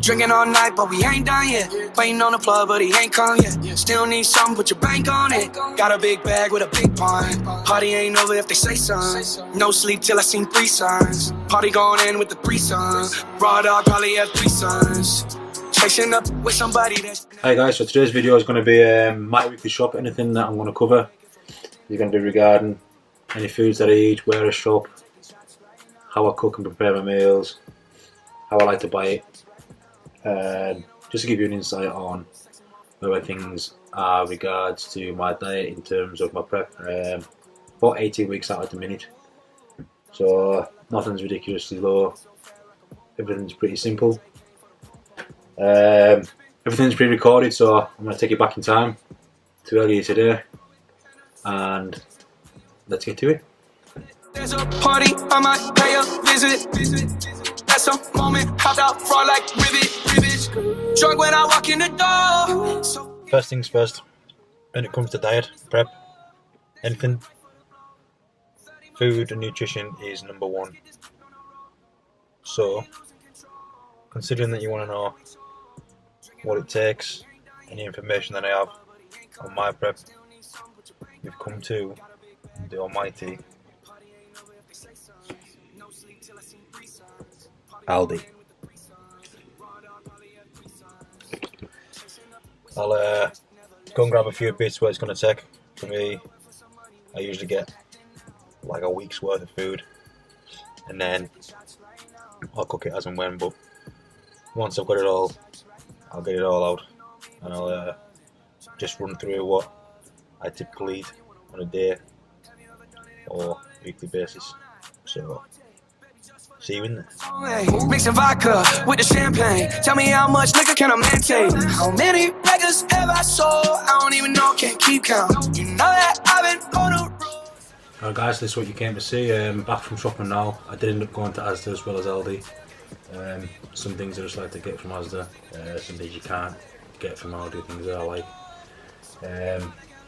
Drinking all night, but we ain't done yet. Waiting on the plug, but he ain't come yet. Still need something, put your bank on it. Got a big bag with a big pun. Party ain't over if they say something. No sleep till I seen 3 sons. Party going in with the 3 sons. Raw dog probably have 3 sons. Chasing up with somebody that's... Hi guys, so today's video is going to be my weekly shop. Anything that I'm going to cover is going to be regarding any foods that I eat, where I shop, how I cook and prepare my meals, how I like to buy it. Just to give you an insight on where things are regards to my diet in terms of my prep. About 18 weeks out at the minute, so nothing's ridiculously low. Everything's pretty simple. Everything's pre-recorded, so I'm going to take you back in time to earlier today and let's get to it. There's a party, I might pay a visit. At some moment, hopped out fraud like rivets. Drunk when I walk in the door. First things first, when it comes to diet, prep, anything, food and nutrition is number one. So, considering that you want to know what it takes, any information that I have on my prep, you've come to the almighty Aldi. I'll go and grab a few bits where it's going to take. For me, I usually get like a week's worth of food and then I'll cook it as and when, but once I've got it all, I'll get it all out and I'll just run through what I typically eat on a day or weekly basis. So, see you in there. Mixing vodka with the champagne. Tell me how much liquor can I maintain? How many records have I sold? I don't even know, can't keep count. You know that I've been on a road. Alright guys, this is what you came to see. Back from shopping now. I did end up going to Asda as well as Aldi. Some things I just like to get from Asda, some things you can't get from Aldi, things that I like.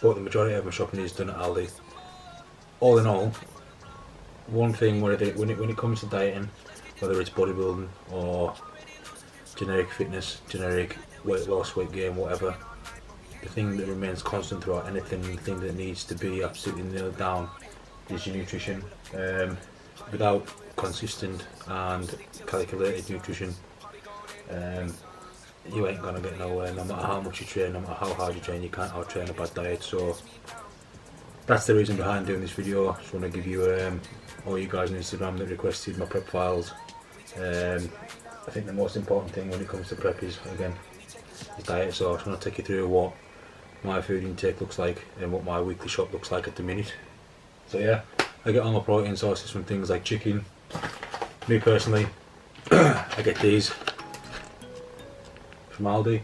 But the majority of my shopping is done at Aldi. All in all, one thing when it comes to dieting, whether it's bodybuilding or generic fitness, generic weight loss, weight gain, whatever, the thing that remains constant throughout anything, the thing that needs to be absolutely nailed down is your nutrition. Without consistent and calculated nutrition, you ain't gonna get nowhere. No matter how much you train, no matter how hard you train, you can't out-train a bad diet. So that's the reason behind doing this video. Just want to give you all you guys on Instagram that requested my prep files. I think the most important thing when it comes to prep is, again, is diet. So I just want to take you through what my food intake looks like and what my weekly shop looks like at the minute. So yeah, I get all my protein sources from things like chicken. Me personally, I get these from Aldi,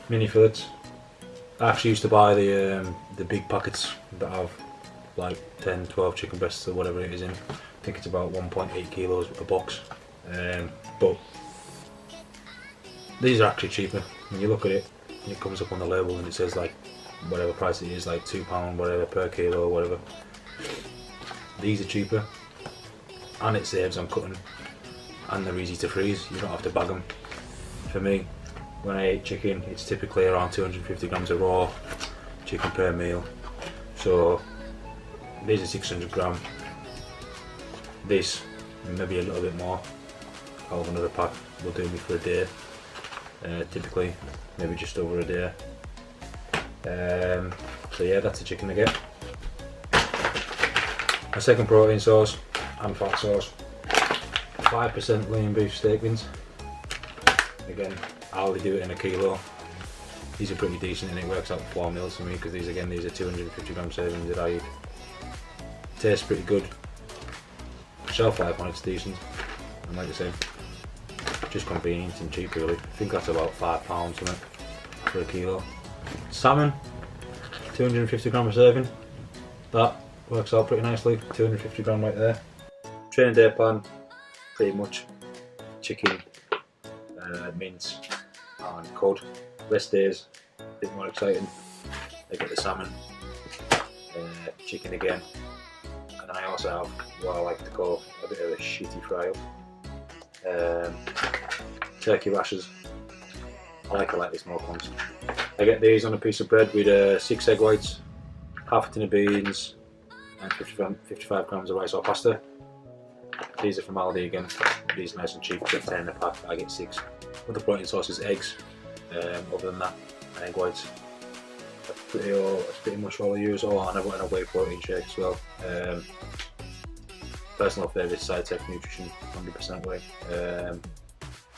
mini fillets. I actually used to buy the big packets that have like 10, 12 chicken breasts or whatever it is in. I think it's about 1.8 kilos a box. But these are actually cheaper. When you look at it, it comes up on the label and it says like whatever price it is, like £2 whatever per kilo or whatever. These are cheaper and it saves on cutting and they're easy to freeze. You don't have to bag them. For me, when I eat chicken, it's typically around 250 grams of raw chicken per meal. So these are 600 gram. This, maybe a little bit more. I'll have another pack, will do me for a day. Typically, maybe just over a day. So yeah, that's the chicken I get. My second protein source and fat source, 5% lean beef steak bins. Again, I only do it in a kilo. These are pretty decent and it works out 4 meals for me because these are 250 gram servings that I eat. Tastes pretty good. Shelf life on it's decent. And like I said, just convenient and cheap really. I think that's about £5 for a kilo. Salmon, 250 gram a serving. That works out pretty nicely, 250 gram right there. Training day plan, pretty much chicken, mince and cod. Rest days, a bit more exciting. I get the salmon, chicken again, and then I also have what I like to call a bit of a shitty fry up. turkey rashers. I like these smoked ones. I get these on a piece of bread with 6 egg whites, half a tin of beans, and 55 grams of rice or pasta. These are from Aldi again. These are nice and cheap, get 10 in a pack. I get 6. Other protein sources, eggs. Other than that, egg whites. That's pretty much all I use. Oh, and I've got a whey protein shake as well. Personal favourite, SciTech Nutrition, 100% whey.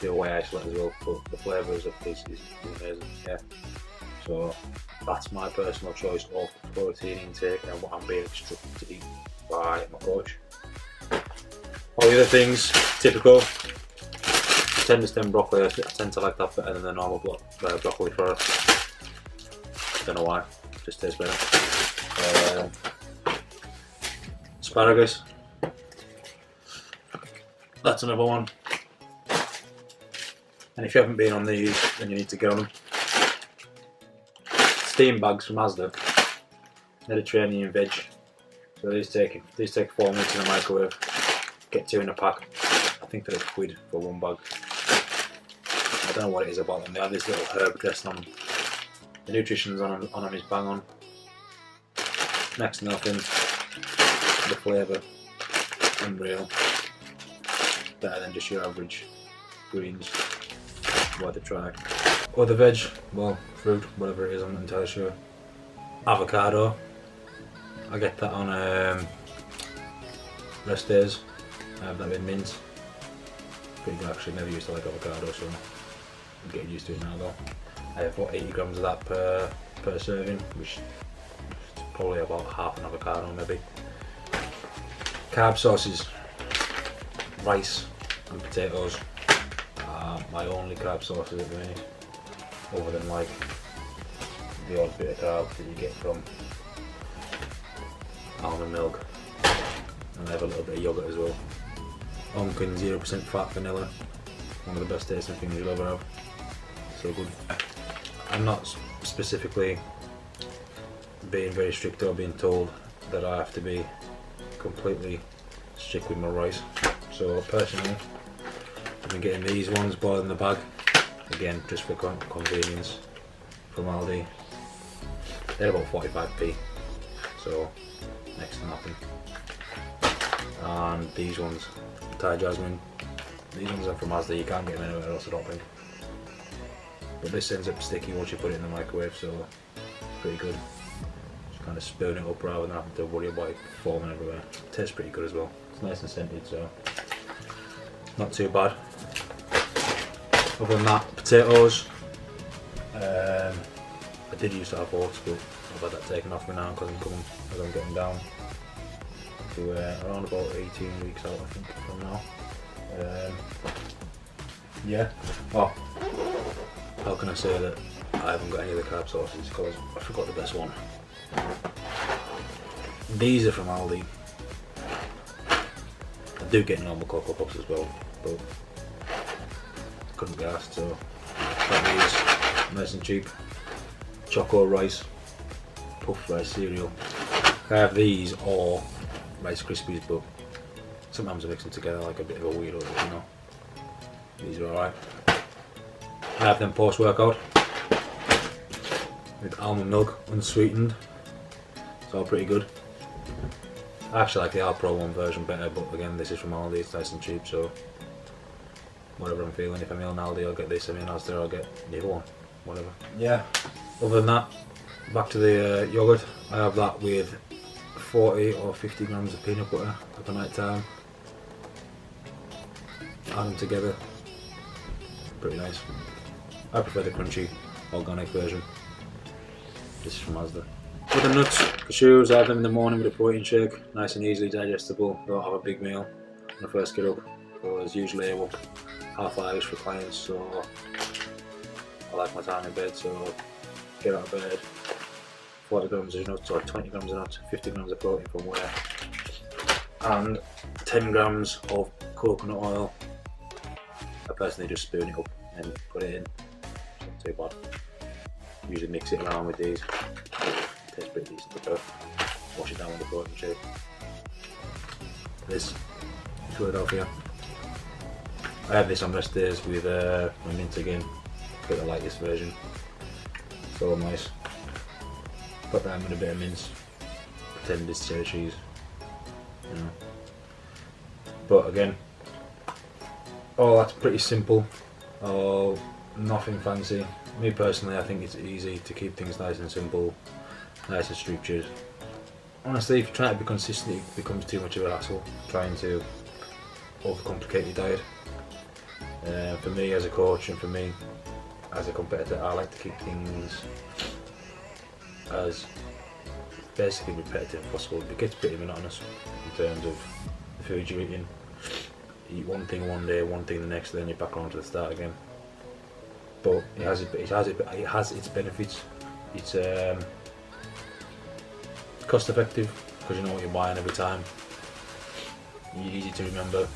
The whey isolate as well, but the flavours of this is amazing. Yeah. So that's my personal choice of protein intake and what I'm being instructed to eat by my coach. All the other things, typical. Tender stem broccoli, I tend to like that better than the normal broccoli for us. Don't know why, just tastes better. Asparagus, that's another one. And if you haven't been on these, then you need to get on them. Steam bags from Asda, Mediterranean veg. So these take 4 minutes in the microwave. Get 2 in a pack. I think they're £1 for 1 bag. I don't know what it is about them. They have this little herb dressing on them. The nutrition's on them is bang on. Next to nothing. The flavour, unreal. Better than just your average greens. Worth a try. Other veg, well, fruit, whatever it is, I'm not entirely sure. Avocado. I get that on rest days. I have that with mint. Pretty good actually, never used to like avocado, so I'm getting used to it now though. I have what, 80 grams of that per serving, which is probably about half an avocado maybe. Carb sources, rice and potatoes are my only carb sources at the minute, other than like the odd bit of carbs that you get from almond milk, and I have a little bit of yoghurt as well. Onken 0% fat vanilla, one of the best tasting things you'll ever have. So good. I'm not specifically being very strict or being told that I have to be completely strict with my rice. So personally, I've been getting these ones boiled in the bag, again just for convenience, from Aldi. They're about 45p, so next to nothing. And these ones, Thai Jasmine, these ones are from Asda, you can't get them anywhere else I don't think. But this ends up sticky once you put it in the microwave, so pretty good. Just kind of spoon it up rather than having to worry about it forming everywhere. It tastes pretty good as well. It's nice and scented, so not too bad. Other than that, potatoes. I did used to have oats, but I've had that taken off me now because I'm getting down to around about 18 weeks out, I think, from now. Yeah. Oh, how can I say that I haven't got any of the carb sources? Because I forgot the best one. These are from Aldi. I do get normal Cocoa Puffs as well, but couldn't be asked, so got these, nice and cheap. Choco rice, puff rice cereal. I have these or Rice Krispies, but sometimes I mix them together like a bit of a weirdo, you know. These are alright. I have them post-workout with almond milk, unsweetened. It's all pretty good. I actually like the Alpro One version better, but again, this is from Aldi, it's nice and cheap, so whatever I'm feeling. If I'm in Aldi, I'll get this. I'm in Asda, I'll get the other one. Whatever. Yeah. Other than that, back to the yogurt. I have that with 40 or 50 grams of peanut butter at the night time. Add them together. Pretty nice. I prefer the crunchy organic version. This is from Asda. With the nuts, cashews, I have them in the morning with a protein shake. Nice and easily digestible. Don't have a big meal when I first get up. Because usually I'm up 5:30 for clients, so I like my time in bed, so get out of bed. 40 grams of nuts or 20 grams of nuts, 50 grams of protein from whey, and 10 grams of coconut oil. I personally just spoon it up and put it in. It's not too bad. Usually mix it around with these. Tastes pretty decent, but wash it down with the protein shake. This Philadelphia I had this on rest days with my mint again, get the lightest version. So nice. Put that in with a bit of mince, pretend it's cheddar cheese, you know. But again, that's pretty simple. Nothing fancy. Me personally, I think it's easy to keep things nice and simple, nice and structured. Honestly, if you try to be consistent, it becomes too much of a hassle trying to overcomplicate your diet. For me as a coach and for me as a competitor, I like to keep things as basically repetitive as possible. It gets pretty monotonous in terms of the food you're eating. Eat one thing one day, one thing the next, then you're back on to the start again. But it has its benefits. It's cost effective because you know what you're buying every time. Easy to remember,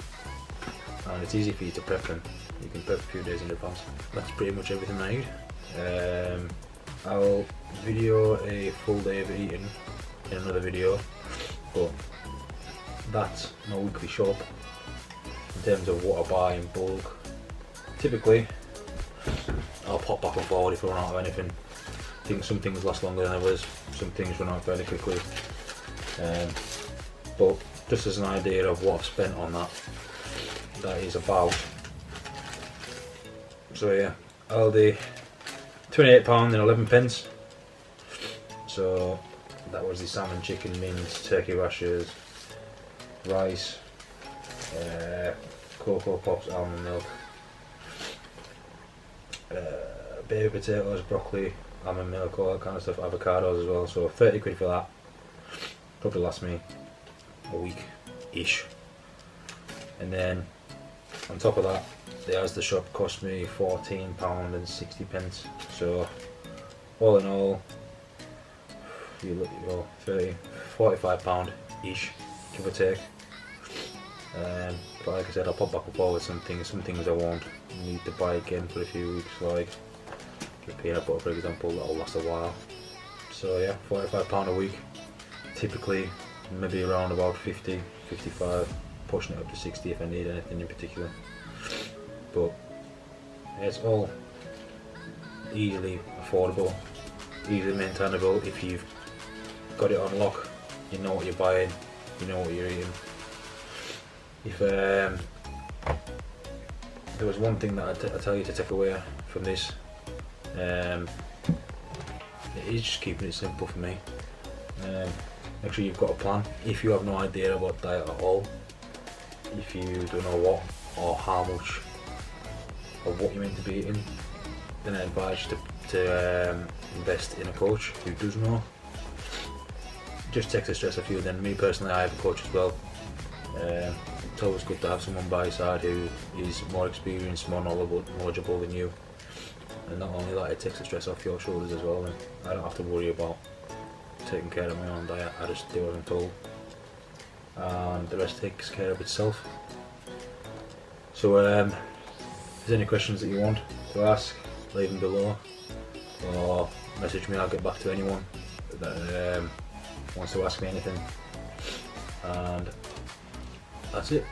and it's easy for you to prep them. You can prep a few days in advance. That's pretty much everything I eat. I'll video a full day of eating in another video, but that's my weekly shop in terms of what I buy in bulk. Typically, I'll pop back and forward if I run out of anything. I think some things last longer than others, some things run out fairly quickly. But just as an idea of what I've spent on that is about. So yeah, Aldi, £28 and 11 pence. So that was the salmon, chicken, mince, turkey rashers, rice, Cocoa Pops, almond milk, baby potatoes, broccoli, almond milk, all that kind of stuff, avocados as well. So 30 quid for that. Probably lasts me a week-ish. And then on top of that, the Asda shop cost me £14 and 60 pence. So all in all, you look at your £45 ish, give or take. But like I said, I'll pop back and forward some things I won't need to buy again for a few weeks, like the peanut butter for example, that'll last a while. So yeah, £45 a week, typically maybe around about 50, 55, pushing it up to 60 if I need anything in particular. But it's all easily affordable, easily maintainable if you've got it on lock, you know what you're buying, you know what you're eating. If there was one thing that I tell you to take away from this, it is just keeping it simple for me. Make sure you've got a plan. If you have no idea about diet at all, if you don't know what or how much of what you're meant to be eating, then I advise you to invest in a coach who does know. Just takes the stress off you. Then me personally, I have a coach as well. It's always good to have someone by your side who is more experienced, more knowledgeable than you. And not only that, it takes the stress off your shoulders as well. And I don't have to worry about taking care of my own diet. I just do what I'm told, and the rest takes care of itself. So if there's any questions that you want to ask, leave them below, or message me. I'll get back to anyone that wants to ask me anything. And that's it.